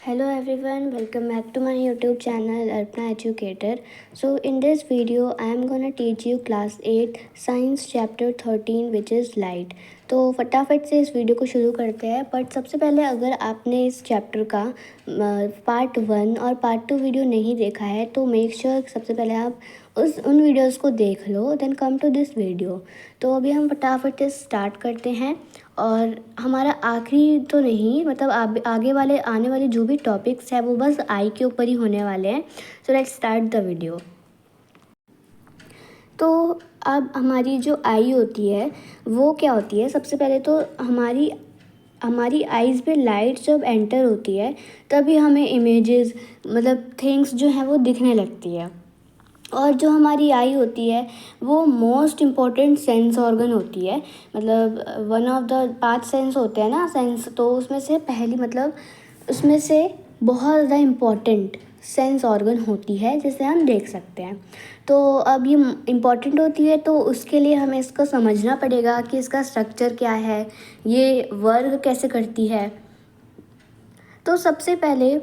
Hello everyone, welcome back to my YouTube channel Arpana Educator. So in this video I am gonna teach you class 8 science chapter 13 which is light. तो फटाफट से इस video को शुरू करते हैं। But सबसे पहले अगर आपने इस चैप्टर का पार्ट 1 और पार्ट 2 वीडियो नहीं देखा है तो मेक श्योर सबसे पहले आप उन वीडियोस को देख लो, then come to this video. तो अभी हम फटाफट से स्टार्ट करते हैं। और हमारा आखिरी तो नहीं, मतलब आगे वाले आने वाले जो भी टॉपिक्स हैं वो बस आई के ऊपर ही होने वाले हैं। So let's start the video. तो अब हमारी जो आई होती है वो क्या होती है, सबसे पहले तो हमारी आइज़ पे लाइट जब एंटर होती है तभी हमें इमेजेस, मतलब थिंग्स जो हैं वो दिखने लगती है। और जो हमारी आई होती है वो मोस्ट इम्पॉर्टेंट सेंस ऑर्गन होती है। मतलब वन ऑफ द 5 सेंस होते हैं ना सेंस, तो उसमें से पहली, मतलब उसमें से बहुत ज़्यादा इम्पॉर्टेंट सेंस ऑर्गन होती है जिसे हम देख सकते हैं। तो अब ये इम्पॉर्टेंट होती है तो उसके लिए हमें इसको समझना पड़ेगा कि इसका स्ट्रक्चर क्या है, ये वर्क कैसे करती है। तो सबसे पहले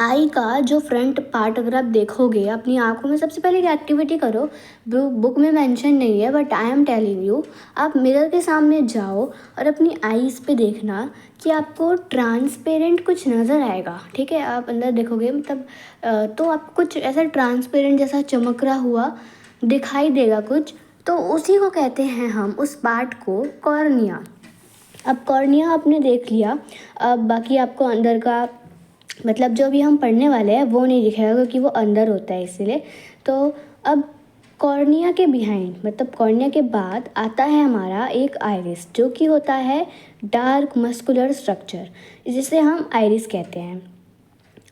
आई का जो फ्रंट पार्ट अगर आप देखोगे अपनी आंखों में, सबसे पहले एक एक्टिविटी करो, बुक में मेंशन नहीं है but I am telling you. आप मिरर के सामने जाओ और अपनी आईज़ पे देखना कि आपको ट्रांसपेरेंट कुछ नज़र आएगा। ठीक है, आप अंदर देखोगे मतलब तो आप कुछ ऐसा ट्रांसपेरेंट जैसा चमक रहा हुआ दिखाई देगा कुछ, तो उसी को कहते हैं हम, उस पार्ट को, कॉर्निया। अब कॉर्निया आपने देख लिया, अब बाकी आपको अंदर का, मतलब जो भी हम पढ़ने वाले हैं वो नहीं दिखेगा क्योंकि वो अंदर होता है इसीलिए। तो अब कॉर्निया के बिहाइंड, मतलब कॉर्निया के बाद आता है हमारा एक आइरिस, जो कि होता है डार्क मस्कुलर स्ट्रक्चर, जिसे हम आइरिस कहते हैं।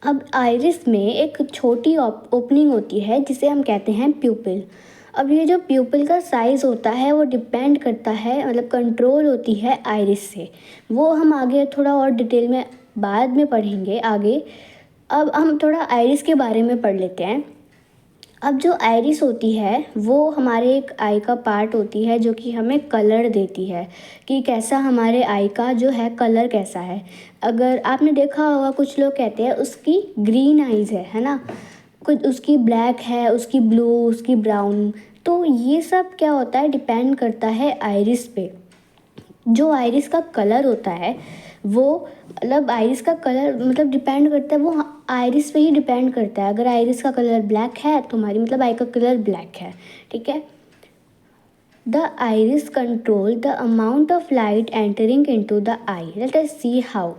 अब आइरिस में एक छोटी ओपनिंग होती है जिसे हम कहते हैं प्यूपिल। अब ये जो प्यूपिल का साइज़ होता है वो डिपेंड करता है, मतलब कंट्रोल होती है आइरिस से। वो हम आगे थोड़ा और डिटेल में बाद में पढ़ेंगे आगे। अब हम थोड़ा आइरिस के बारे में पढ़ लेते हैं। अब जो आइरिस होती है वो हमारे एक आई का पार्ट होती है जो कि हमें कलर देती है कि कैसा हमारे आई का जो है कलर कैसा है। अगर आपने देखा होगा कुछ लोग कहते हैं उसकी ग्रीन आइज़ है ना, कुछ उसकी ब्लैक है, उसकी ब्लू, उसकी ब्राउन। तो ये सब क्या होता है, डिपेंड करता है आइरिस पे। जो आइरिस का कलर होता है वो, मतलब आइरिस का कलर मतलब डिपेंड करता है, वो आइरिस पे ही डिपेंड करता है। अगर आइरिस का कलर ब्लैक है तो हमारी मतलब आई का कलर ब्लैक है। ठीक है। The iris control the amount of light entering into the I. Let us see how.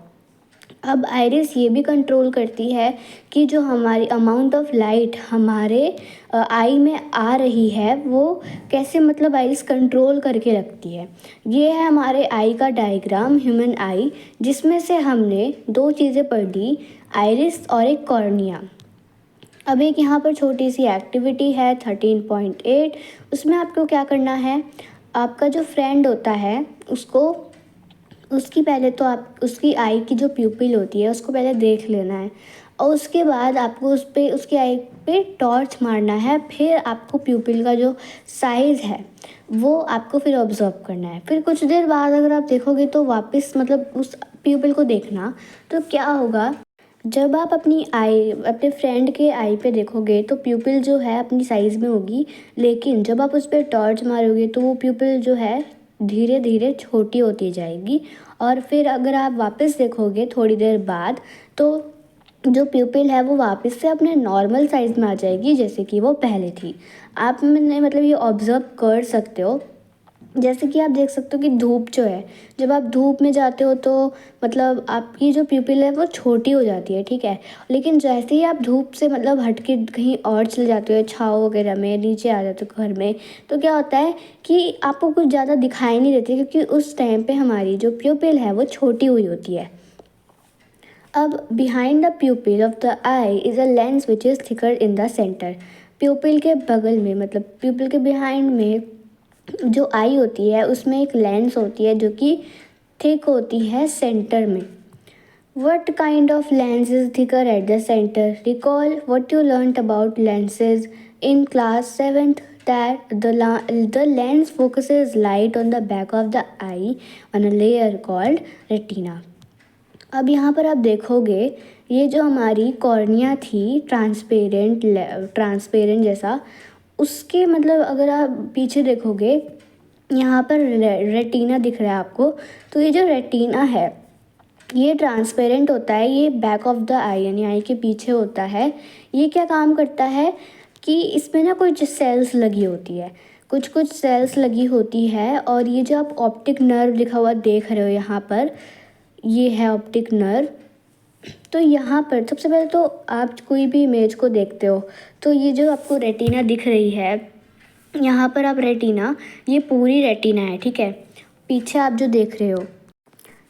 अब आइरिस ये भी कंट्रोल करती है कि जो हमारी अमाउंट ऑफ लाइट हमारे आई में आ रही है वो कैसे, मतलब आइरिस कंट्रोल करके रखती है। ये है हमारे आई का डायग्राम, ह्यूमन आई, जिसमें से हमने 2 चीज़ें पढ़ ली, आइरिस और एक कॉर्निया। अब एक यहाँ पर छोटी सी एक्टिविटी है 13.8। उसमें आपको क्या करना है, आपका जो फ्रेंड होता है उसकी पहले तो आप उसकी आई की जो प्यूपिल होती है उसको पहले देख लेना है, और उसके बाद आपको उस पर उसकी आई पे टॉर्च मारना है। फिर आपको प्यूपिल का जो साइज़ है वो आपको फिर ऑब्जर्व करना है। फिर कुछ देर बाद अगर आप देखोगे तो वापस, मतलब उस प्यूपिल को देखना, तो क्या होगा, जब आप अपनी आई अपने फ्रेंड के आई पे देखोगे तो प्यूपिल जो है अपनी साइज़ में होगी, लेकिन जब आप उस पर टॉर्च मारोगे तो वो प्यूपिल जो है धीरे धीरे छोटी होती जाएगी। और फिर अगर आप वापस देखोगे थोड़ी देर बाद तो जो प्यूपिल है वो वापस से अपने नॉर्मल साइज़ में आ जाएगी जैसे कि वो पहले थी। आप मैंने मतलब ये ऑब्ज़र्व कर सकते हो। जैसे कि आप देख सकते हो कि धूप जो है, जब आप धूप में जाते हो तो मतलब आपकी जो प्यूपिल है वो छोटी हो जाती है। ठीक है, लेकिन जैसे ही आप धूप से मतलब हट के कहीं और चले जाते हो, छाँव वगैरह में नीचे आ जाते हो घर में, तो क्या होता है कि आपको कुछ ज़्यादा दिखाई नहीं देती क्योंकि उस टाइम पे हमारी जो प्यूपिल है वो छोटी हुई होती है। अब behind the प्यूपिल of the I is a lens which is thicker in the centre. प्यूपिल के बगल में, मतलब प्यूपिल के बिहाइंड में जो आई होती है उसमें एक लेंस होती है जो कि थिक होती है सेंटर में। What kind of lens is thicker at the centre? Recall what you learn about lenses in class 7th, that the lens focuses light on the back of the eye on a layer called retina. अब यहाँ पर आप देखोगे, ये जो हमारी cornea थी transparent जैसा, उसके मतलब अगर आप पीछे देखोगे, यहाँ पर रेटिना दिख रहा है आपको। तो ये जो रेटिना है ये ट्रांसपेरेंट होता है, ये बैक ऑफ द आई यानी आई के पीछे होता है। ये क्या काम करता है कि इसमें ना कुछ सेल्स लगी होती है, कुछ कुछ सेल्स लगी होती है। और ये जो आप ऑप्टिक नर्व लिखा हुआ देख रहे हो यहाँ पर, ये है ऑप्टिक नर्व। तो यहाँ पर सबसे पहले तो आप कोई भी इमेज को देखते हो तो ये जो आपको रेटिना दिख रही है, यहाँ पर आप रेटिना, ये पूरी रेटिना है, ठीक है। पीछे आप जो देख रहे हो,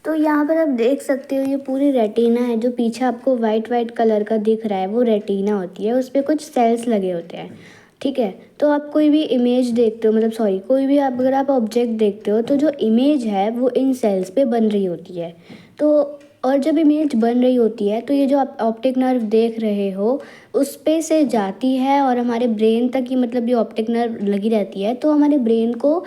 तो यहाँ पर आप देख सकते हो ये पूरी रेटिना है। जो पीछे आपको वाइट वाइट कलर का दिख रहा है वो रेटिना होती है, उस पर कुछ सेल्स लगे होते हैं, ठीक है। तो आप कोई भी इमेज देखते हो, मतलब सॉरी, कोई भी आप अगर आप ऑब्जेक्ट देखते हो तो जो इमेज है वो इन सेल्स पे बन रही होती है। तो और जब इमेज बन रही होती है तो ये जो आप ऑप्टिक नर्व देख रहे हो उस पे से जाती है और हमारे ब्रेन तक ही, मतलब ये ऑप्टिक नर्व लगी रहती है। तो हमारे ब्रेन को,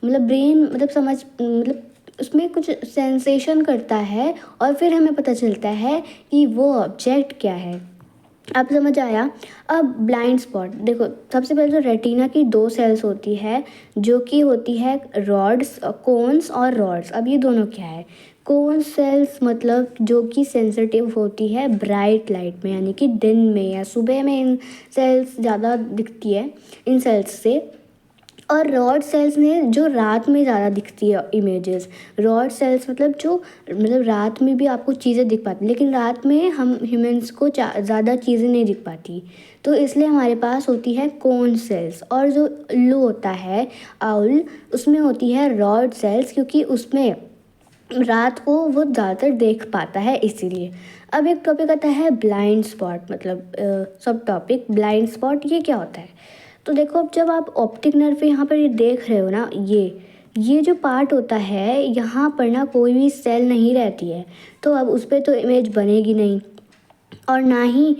मतलब ब्रेन मतलब समझ, मतलब उसमें कुछ सेंसेशन करता है और फिर हमें पता चलता है कि वो ऑब्जेक्ट क्या है। आप समझ आया। अब ब्लाइंड स्पॉट देखो, सबसे पहले तो रेटिना की दो सेल्स होती है जो कि होती है रॉड्स, कोन्स और रॉड्स। अब ये दोनों क्या है? कोन सेल्स मतलब जो कि सेंसिटिव होती है ब्राइट लाइट में, यानी कि दिन में या सुबह में इन सेल्स ज़्यादा दिखती है इन सेल्स से। और रॉड सेल्स में जो रात में ज़्यादा दिखती है इमेजेस। रॉड सेल्स मतलब जो, मतलब रात में भी आपको चीज़ें दिख पाती, लेकिन रात में हम ह्यूमंस को ज़्यादा चीज़ें नहीं दिख पाती, तो इसलिए हमारे पास होती है कोन सेल्स। और जो उल्लू होता है, आउल, उसमें होती है रॉड सेल्स, क्योंकि उसमें रात को वो ज़्यादातर देख पाता है इसीलिए। अब एक टॉपिक आता है ब्लाइंड स्पॉट, मतलब सब टॉपिक ब्लाइंड स्पॉट, ये क्या होता है? तो देखो, अब जब आप ऑप्टिक नर्व पे यहाँ पर ये देख रहे हो ना, ये जो पार्ट होता है यहाँ पर ना कोई भी सेल नहीं रहती है, तो अब उस पर तो इमेज बनेगी नहीं, और ना ही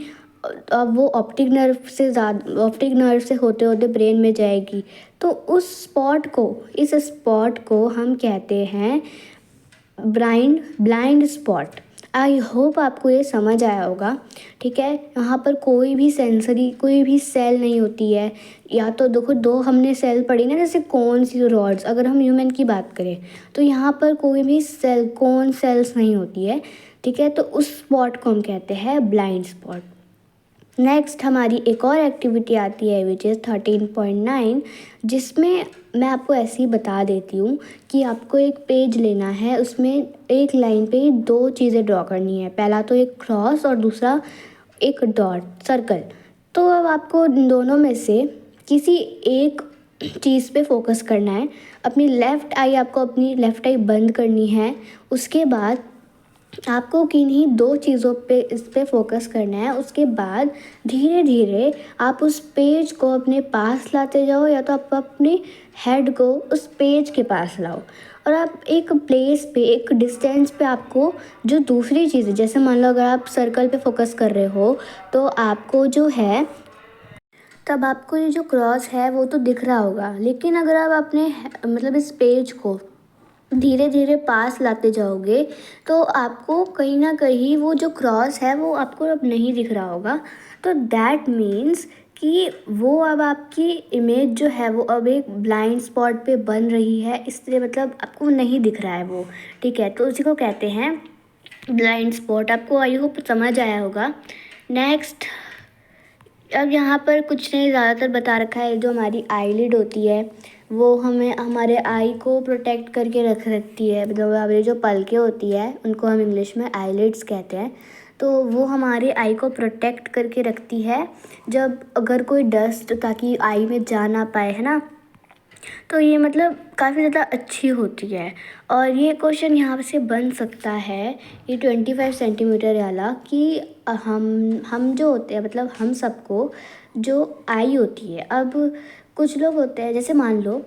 अब वो ऑप्टिक नर्व से होते होते ब्रेन में जाएगी। तो इस स्पॉट को हम कहते हैं ब्लाइंड स्पॉट। आई होप आपको ये समझ आया होगा, ठीक है। यहाँ पर कोई भी सेल नहीं होती है। या तो देखो, दो हमने सेल पढ़ी ना, जैसे कौन सी रॉड्स, अगर हम ह्यूमन की बात करें तो यहाँ पर कोई भी कौन सेल्स नहीं होती है, ठीक है। तो उस स्पॉट को हम कहते हैं ब्लाइंड स्पॉट। नेक्स्ट हमारी एक और एक्टिविटी आती है विच इज़ 13.9, जिसमें मैं आपको ऐसे ही बता देती हूँ कि आपको एक पेज लेना है, उसमें एक लाइन पे दो चीज़ें ड्रॉ करनी है। पहला तो एक क्रॉस और दूसरा एक डॉट सर्कल। तो अब आपको इन दोनों में से किसी एक चीज़ पे फोकस करना है। आपको अपनी लेफ़्ट आई बंद करनी है। उसके बाद आपको किन्हीं दो चीज़ों पे इस पे फोकस करना है। उसके बाद धीरे धीरे आप उस पेज को अपने पास लाते जाओ, या तो आप अपने हेड को उस पेज के पास लाओ, और आप एक प्लेस पे, एक डिस्टेंस पे आपको जो दूसरी चीज़ें, जैसे मान लो अगर आप सर्कल पे फोकस कर रहे हो तो आपको जो है, तब आपको ये जो क्रॉस है वो तो दिख रहा होगा, लेकिन अगर आप अपने मतलब इस पेज को धीरे धीरे पास लाते जाओगे तो आपको कहीं ना कहीं वो जो क्रॉस है वो आपको अब नहीं दिख रहा होगा। तो दैट मीन्स कि वो अब आपकी इमेज जो है वो अब एक ब्लाइंड स्पॉट पे बन रही है, इसलिए मतलब आपको नहीं दिख रहा है वो, ठीक है। तो उसी को कहते हैं ब्लाइंड स्पॉट। आपको आई होप समझ आया होगा। नेक्स्ट, अब यहाँ पर कुछ नहीं, ज़्यादातर बता रखा है। जो हमारी आईलिड होती है वो हमें हमारे आई को प्रोटेक्ट करके रखती है, मतलब हमारी जो पलकें होती है उनको हम इंग्लिश में आईलिड्स कहते हैं। तो वो हमारे आई को प्रोटेक्ट करके रखती है, जब अगर कोई डस्ट, ताकि आई में जा ना पाए, है ना। तो ये मतलब काफ़ी ज़्यादा अच्छी होती है। और ये क्वेश्चन यहाँ से बन सकता है, ये 25 सेंटीमीटर वाला, कि हम जो होते हैं, मतलब हम सबको जो आई होती है, अब कुछ लोग होते हैं, जैसे मान लो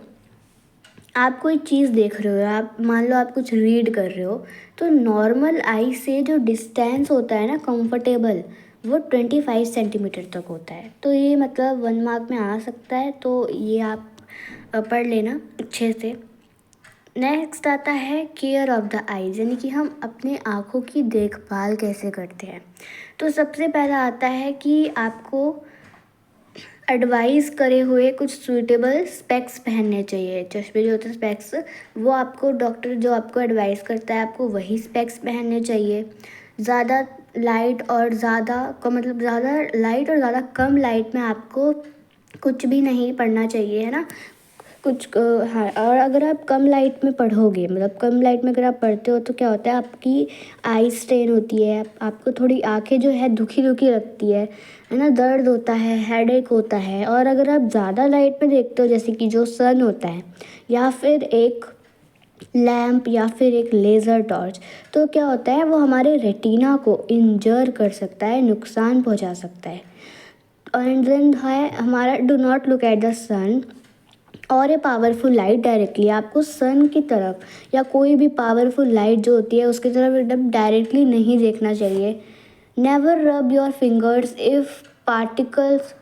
आप कोई चीज़ देख रहे हो, आप मान लो आप कुछ रीड कर रहे हो, तो नॉर्मल आई से जो डिस्टेंस होता है ना कंफर्टेबल, वो 25 सेंटीमीटर तक होता है। तो ये मतलब 1 मार्क में आ सकता है, तो ये आप पढ़ लेना अच्छे से। नेक्स्ट आता है केयर ऑफ़ द आइज़, यानी कि हम अपने आँखों की देखभाल कैसे करते हैं। तो सबसे पहला आता है कि आपको एडवाइस करे हुए कुछ सूटेबल स्पेक्स पहनने चाहिए। चश्मे जो होते हैं स्पेक्स, वो आपको डॉक्टर जो आपको एडवाइस करता है आपको वही स्पेक्स पहनने चाहिए। ज़्यादा लाइट और ज़्यादा ज़्यादा कम लाइट में आपको कुछ भी नहीं पढ़ना चाहिए, है ना। हाँ, और अगर आप कम लाइट में पढ़ोगे, मतलब कम लाइट में अगर आप पढ़ते हो तो क्या होता है, आपकी आई स्ट्रेन होती है, आपको थोड़ी आंखें जो है दुखी दुखी लगती है ना, दर्द होता है, हेडेक होता है। और अगर आप ज़्यादा लाइट में देखते हो, जैसे कि जो सन होता है या फिर एक लैम्प या फिर एक लेज़र टॉर्च, तो क्या होता है वो हमारे रेटिना को इंजर कर सकता है, नुकसान पहुंचा सकता है। एंड देन है हमारा do not look at the sun और ए पावरफुल लाइट डायरेक्टली। आपको सन की तरफ या कोई भी पावरफुल लाइट जो होती है उसकी तरफ एकदम डायरेक्टली नहीं देखना चाहिए। Never rub your fingers if particles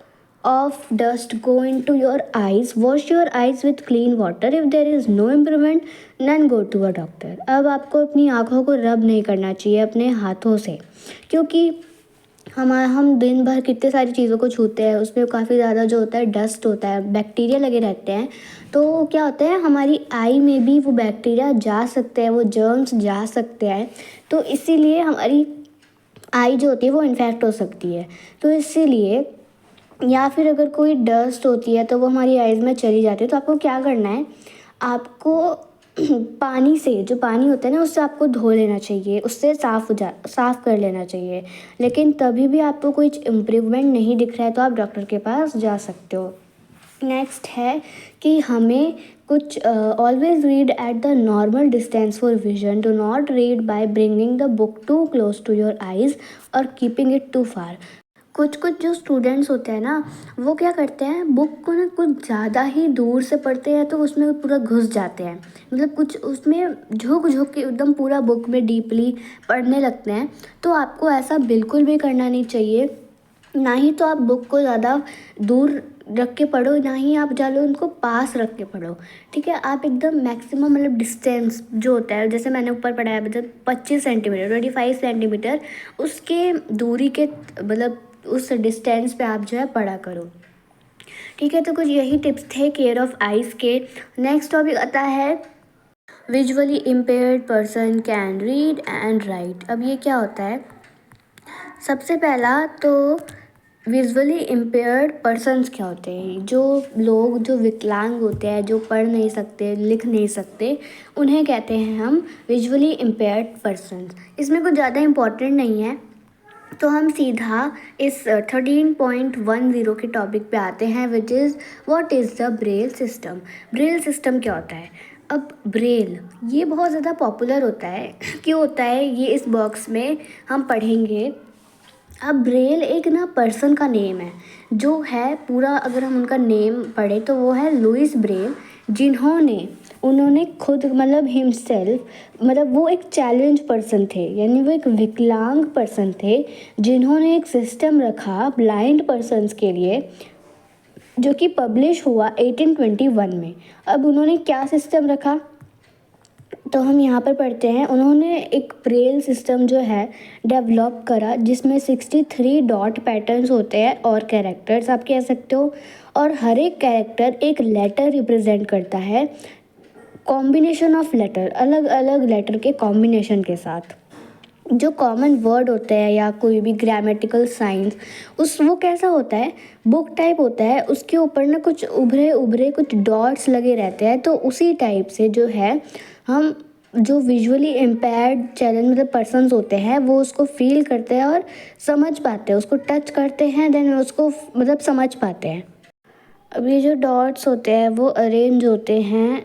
of dust go into your eyes. Wash your eyes with clean water. If there is no improvement, then go to a doctor. अब आपको अपनी आँखों को रब नहीं करना चाहिए अपने हाथों से, क्योंकि हम दिन भर कितने सारी चीज़ों को छूते हैं, उसमें काफ़ी ज़्यादा जो होता है डस्ट होता है, बैक्टीरिया लगे रहते हैं। तो क्या होता है हमारी आई में भी वो बैक्टीरिया जा सकते हैं, वो जर्म्स जा सकते हैं। तो इसीलिए हमारी आई जो होती है वो इन्फेक्ट हो सकती है। तो इसीलिए, या फिर अगर कोई डस्ट होती है तो वो हमारी आइज़ में चली जाती है, तो आपको क्या करना है, आपको पानी से, जो पानी होता है ना उससे आपको धो लेना चाहिए, उससे साफ़ कर लेना चाहिए। लेकिन तभी भी आपको कोई इम्प्रूवमेंट नहीं दिख रहा है तो आप डॉक्टर के पास जा सकते हो। नेक्स्ट है कि हमें कुछ always read at the normal distance for vision. Do not read by bringing the book to close to your eyes और कीपिंग इट टू फार। कुछ जो स्टूडेंट्स होते हैं ना, वो क्या करते हैं, बुक को ना कुछ ज़्यादा ही दूर से पढ़ते हैं तो उसमें पूरा घुस जाते हैं, मतलब कुछ उसमें झुक के एकदम पूरा बुक में डीपली पढ़ने लगते हैं। तो आपको ऐसा बिल्कुल भी करना नहीं चाहिए। ना ही तो आप बुक को ज़्यादा दूर रख के पढ़ो, ना ही आप ज़्यादा उनको पास रख के पढ़ो, ठीक है। आप एकदम मैक्सिमम मतलब डिस्टेंस जो होता है, जैसे मैंने ऊपर पढ़ा है मतलब 25 सेंटीमीटर 25 सेंटीमीटर उसके दूरी के मतलब उस डिस्टेंस पे आप जो है पढ़ा करो, ठीक है। तो कुछ यही टिप्स थे केयर ऑफ़ आइज़ के। नेक्स्ट टॉपिक आता है visually impaired person can read and right. अब ये क्या होता है, सबसे पहला तो विजुअली इम्पेयर्ड पर्सन्स क्या होते हैं, जो लोग जो विकलांग होते हैं, जो पढ़ नहीं सकते, लिख नहीं सकते, उन्हें कहते हैं हम विजुअली इम्पेयर्ड पर्सन्स। इसमें कुछ ज़्यादा इम्पॉर्टेंट नहीं है, तो हम सीधा इस 13.10 के टॉपिक पे आते हैं, which is what is the Braille system. Braille system क्या होता है। अब ब्रेल ये बहुत ज़्यादा पॉपुलर होता है क्यों होता है, ये इस बॉक्स में हम पढ़ेंगे। अब ब्रेल एक ना पर्सन का नेम है, जो है पूरा अगर हम उनका नेम पढ़े तो वो है लुइस ब्रेल, उन्होंने खुद मतलब हिमसेल्फ, मतलब वो एक चैलेंज पर्सन थे, यानी वो एक विकलांग पर्सन थे जिन्होंने एक सिस्टम रखा ब्लाइंड पर्सन्स के लिए, जो कि पब्लिश हुआ 1821 में। अब उन्होंने क्या सिस्टम रखा, तो हम यहाँ पर पढ़ते हैं, उन्होंने एक ब्रेल सिस्टम जो है डेवलप करा, जिसमें 63 डॉट पैटर्न्स होते हैं और कैरेक्टर्स आप कह सकते हो, और हर एक कैरेक्टर एक लेटर रिप्रेजेंट करता है, कॉम्बिनेशन ऑफ लेटर, अलग अलग लेटर के कॉम्बिनेशन के साथ। जो कॉमन वर्ड होते हैं या कोई भी ग्रामेटिकल साइंस, वो कैसा होता है, बुक टाइप होता है, उसके ऊपर ना कुछ उभरे कुछ डॉट्स लगे रहते हैं। तो उसी टाइप से जो है हम जो विजुअली इम्पेयर्ड चैलेंज मतलब पर्सन्स होते हैं वो उसको फील करते हैं और समझ पाते हैं, उसको टच करते हैं, देन उसको मतलब समझ पाते हैं। अब ये जो डॉट्स होते हैं वो अरेंज होते हैं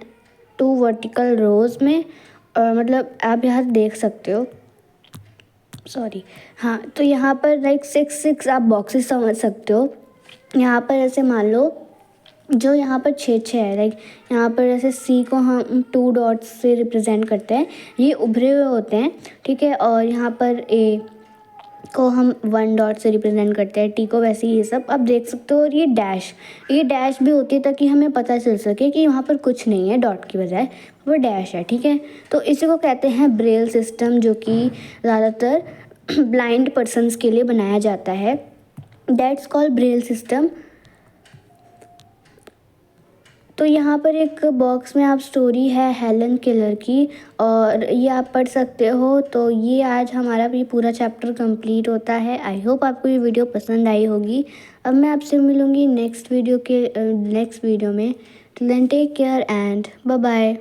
2 वर्टिकल रोज में, और मतलब आप यहाँ देख सकते हो, सॉरी हाँ, तो यहाँ पर लाइक 6 आप बॉक्सेस समझ सकते हो। यहाँ पर ऐसे मान लो जो यहाँ पर 6 है, लाइक यहाँ पर ऐसे सी को हम 2 डॉट्स से रिप्रेजेंट करते हैं, ये उभरे हुए होते हैं, ठीक है। और यहाँ पर ए को हम 1 डॉट से रिप्रेजेंट करते हैं, टी को वैसे ही ये सब आप देख सकते हो। और ये डैश भी होती है ताकि हमें पता चल सके कि वहाँ पर कुछ नहीं है, डॉट की बजाय वो डैश है, ठीक है। तो इसी को कहते हैं ब्रेल सिस्टम, जो कि ज़्यादातर ब्लाइंड पर्सन्स के लिए बनाया जाता है। That's called Braille system. तो यहाँ पर एक बॉक्स में आप स्टोरी है हेलन केलर की, और ये आप पढ़ सकते हो। तो ये आज हमारा भी पूरा चैप्टर कंप्लीट होता है। आई होप आपको ये वीडियो पसंद आई होगी। अब मैं आपसे मिलूँगी नेक्स्ट वीडियो में। Till then take care and bye bye.